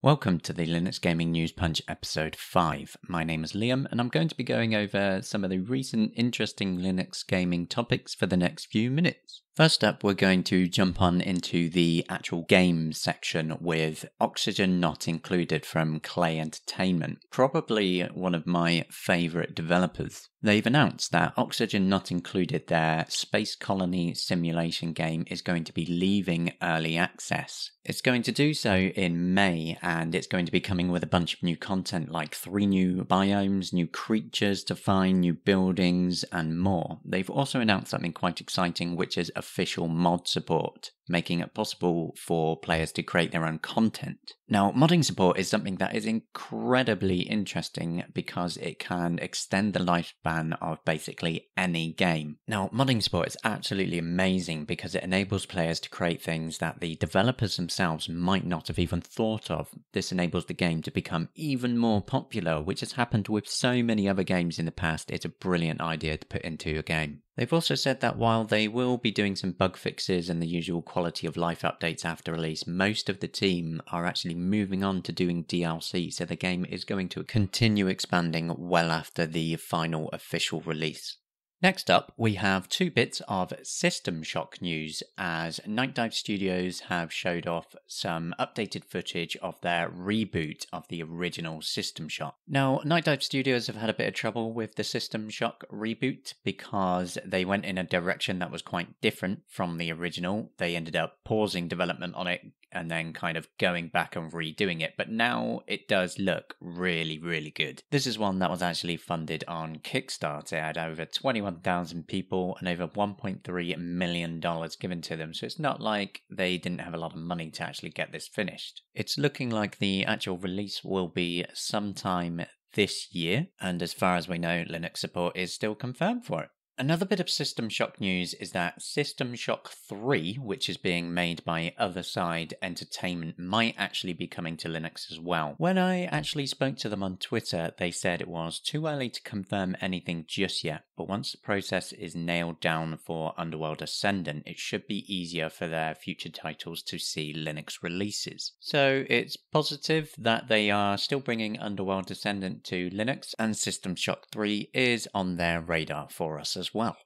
Welcome to the Linux Gaming News Punch episode 5. My name is Liam and I'm going to be going over some of the recent interesting Linux gaming topics for the next few minutes. First up, we're going to jump on into the actual game section with Oxygen Not Included from Clay Entertainment, probably one of my favourite developers. They've announced that Oxygen Not Included, their space colony simulation game, is going to be leaving early access. It's going to do so in May, and it's going to be coming with a bunch of new content like 3 new biomes, new creatures to find, new buildings, and more. They've also announced something quite exciting, which is official mod support, making it possible for players to create their own content. Now, modding support is something that is incredibly interesting because it can extend the lifespan of basically any game. Now, modding support is absolutely amazing because it enables players to create things that the developers themselves might not have even thought of. This enables the game to become even more popular, which has happened with so many other games in the past. It's a brilliant idea to put into a game. They've also said that while they will be doing some bug fixes and the usual quality of life updates after release, most of the team are actually moving on to doing DLC, so the game is going to continue expanding well after the final official release. Next up, we have 2 bits of System Shock news, as Night Dive Studios have showed off some updated footage of their reboot of the original System Shock. Now, Night Dive Studios have had a bit of trouble with the System Shock reboot because they went in a direction that was quite different from the original. They ended up pausing development on it and then kind of going back and redoing it, but now it does look really, really good. This is one that was actually funded on Kickstarter. It had over 21,000 people and over $1.3 million given to them, so it's not like they didn't have a lot of money to actually get this finished. It's looking like the actual release will be sometime this year, and as far as we know, Linux support is still confirmed for it. Another bit of System Shock news is that System Shock 3, which is being made by Other Side Entertainment, might actually be coming to Linux as well. When I actually spoke to them on Twitter, they said it was too early to confirm anything just yet, but once the process is nailed down for Underworld Ascendant, it should be easier for their future titles to see Linux releases. So it's positive that they are still bringing Underworld Ascendant to Linux, and System Shock 3 is on their radar for us as well.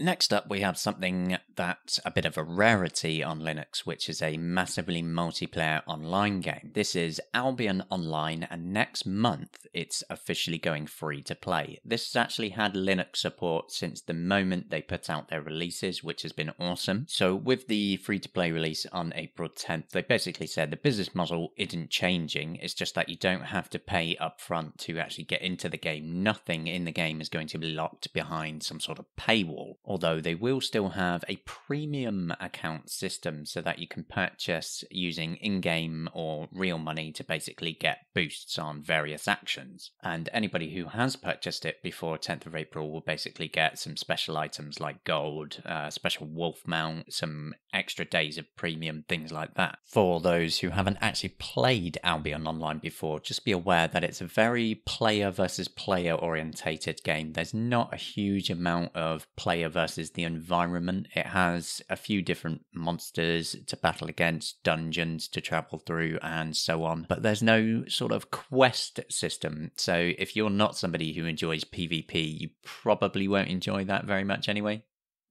Next up, we have something that's a bit of a rarity on Linux, which is a massively multiplayer online game. This is Albion Online, and next month it's officially going free to play. This has actually had Linux support since the moment they put out their releases, which has been awesome. So with the free-to-play release on April 10th, they basically said the business model isn't changing, it's just that you don't have to pay upfront to actually get into the game. Nothing in the game is going to be locked behind some sort of paywall. Although they will still have a premium account system so that you can purchase using in-game or real money to basically get boosts on various actions. And anybody who has purchased it before 10th of April will basically get some special items like gold, special wolf mount, some extra days of premium, things like that. For those who haven't actually played Albion Online before, just be aware that it's a very player versus player orientated game. There's not a huge amount of player versus the environment. It has a few different monsters to battle against, dungeons to travel through, and so on. But there's no sort of quest system. So if you're not somebody who enjoys PvP, you probably won't enjoy that very much anyway.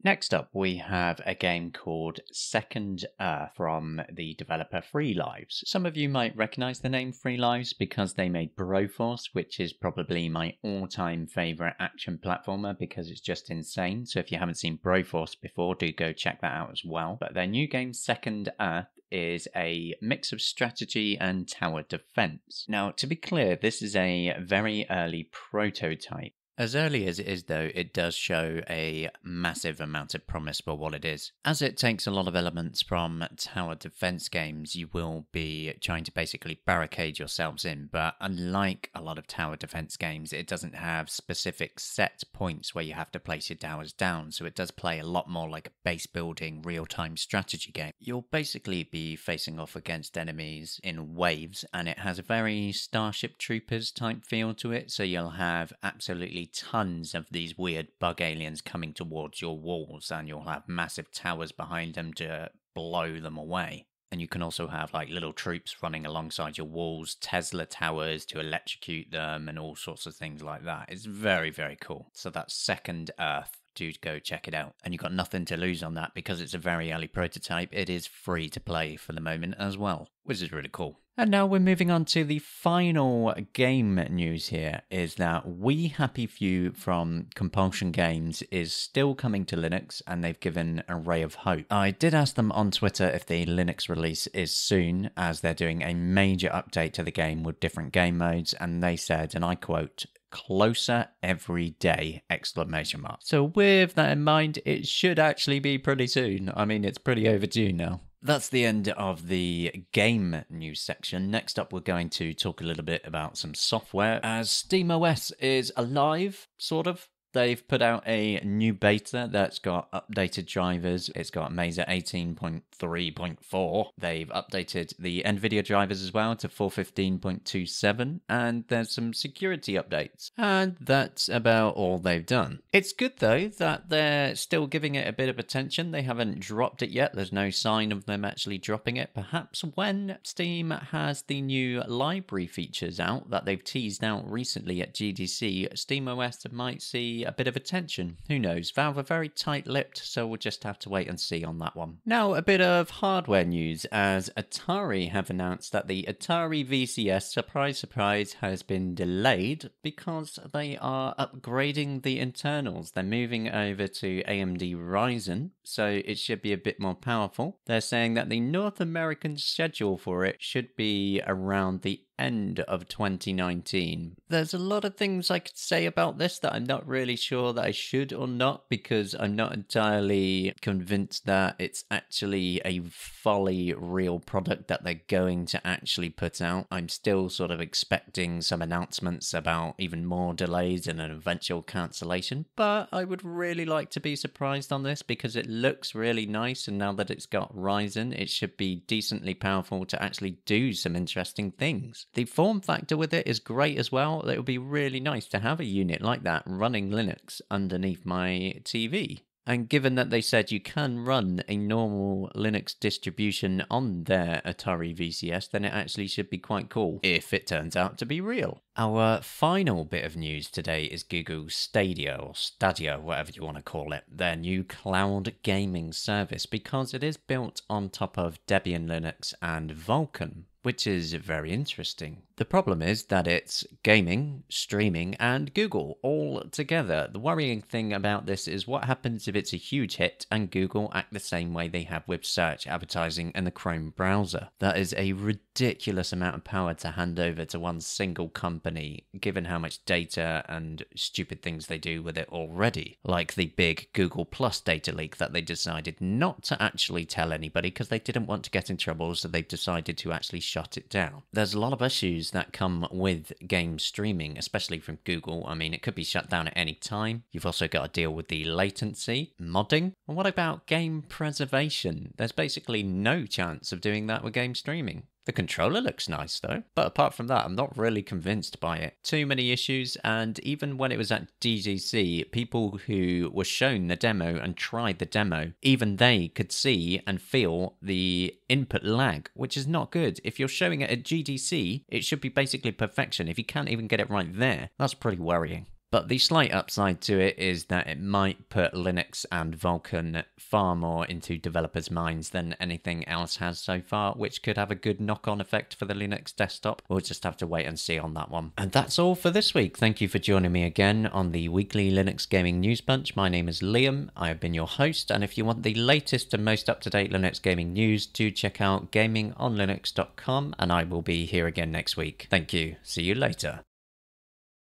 Next up, we have a game called Second Earth from the developer Free Lives. Some of you might recognize the name Free Lives because they made Broforce, which is probably my all-time favorite action platformer because it's just insane. So if you haven't seen Broforce before, do go check that out as well. But their new game, Second Earth, is a mix of strategy and tower defense. Now, to be clear, this is a very early prototype. As early as it is, though, it does show a massive amount of promise for what it is. As it takes a lot of elements from tower defense games, you will be trying to basically barricade yourselves in, but unlike a lot of tower defense games, it doesn't have specific set points where you have to place your towers down, so it does play a lot more like a base building real-time strategy game. You'll basically be facing off against enemies in waves, and it has a very Starship Troopers type feel to it, so you'll have absolutely tons of these weird bug aliens coming towards your walls, and you'll have massive towers behind them to blow them away. And you can also have like little troops running alongside your walls, Tesla towers to electrocute them, and all sorts of things like that. It's very, very cool. So that's Second Earth. Do go check it out. And you've got nothing to lose on that because it's a very early prototype. It is free to play for the moment as well, which is really cool. And now we're moving on to the final game news here, is that We Happy Few from Compulsion Games is still coming to Linux, and they've given a ray of hope. I did ask them on Twitter if the Linux release is soon, as they're doing a major update to the game with different game modes, and they said, and I quote, "Closer every day!" exclamation mark. So with that in mind, it should actually be pretty soon. I mean, it's pretty overdue now. That's the end of the game news section. Next up, we're going to talk a little bit about some software, as SteamOS is alive, sort of. They've put out a new beta that's got updated drivers. It's got Mesa 18.3.4. They've updated the NVIDIA drivers as well to 415.27, and there's some security updates. And that's about all they've done. It's good, though, that they're still giving it a bit of attention. They haven't dropped it yet. There's no sign of them actually dropping it. Perhaps when Steam has the new library features out that they've teased out recently at GDC, SteamOS might see a bit of attention. Who knows? Valve are very tight-lipped, so we'll just have to wait and see on that one. Now, a bit of hardware news, as Atari have announced that the Atari VCS, surprise, surprise, has been delayed because they are upgrading the internals. They're moving over to AMD Ryzen, so it should be a bit more powerful. They're saying that the North American schedule for it should be around the end of 2019. There's a lot of things I could say about this that I'm not really sure that I should or not, because I'm not entirely convinced that it's actually a fully real product that they're going to actually put out. I'm still sort of expecting some announcements about even more delays and an eventual cancellation, but I would really like to be surprised on this because it looks really nice, and now that it's got Ryzen, it should be decently powerful to actually do some interesting things. The form factor with it is great as well. It would be really nice to have a unit like that running Linux underneath my TV. And given that they said you can run a normal Linux distribution on their Atari VCS, then it actually should be quite cool if it turns out to be real. Our final bit of news today is Google's Stadia, or Stadia, whatever you want to call it, their new cloud gaming service, because it is built on top of Debian Linux and Vulkan, which is very interesting. The problem is that it's gaming, streaming, and Google all together. The worrying thing about this is what happens if it's a huge hit and Google act the same way they have with search advertising and the Chrome browser. That is a ridiculous amount of power to hand over to one single company, given how much data and stupid things they do with it already. Like the big Google Plus data leak that they decided not to actually tell anybody because they didn't want to get in trouble, so they decided to actually shut it down. There's a lot of issues that come with game streaming, especially from Google. I mean, it could be shut down at any time. You've also got to deal with the latency, modding, and what about game preservation? There's basically no chance of doing that with game streaming. The controller looks nice though, but apart from that, I'm not really convinced by it. Too many issues, and even when it was at DGC, people who were shown the demo and tried the demo, even they could see and feel the input lag, which is not good. If you're showing it at GDC, it should be basically perfection. If you can't even get it right there, that's pretty worrying. But the slight upside to it is that it might put Linux and Vulkan far more into developers' minds than anything else has so far, which could have a good knock-on effect for the Linux desktop. We'll just have to wait and see on that one. And that's all for this week. Thank you for joining me again on the weekly Linux Gaming News Punch. My name is Liam. I have been your host, and if you want the latest and most up-to-date Linux gaming news, do check out gamingonlinux.com, and I will be here again next week. Thank you. See you later.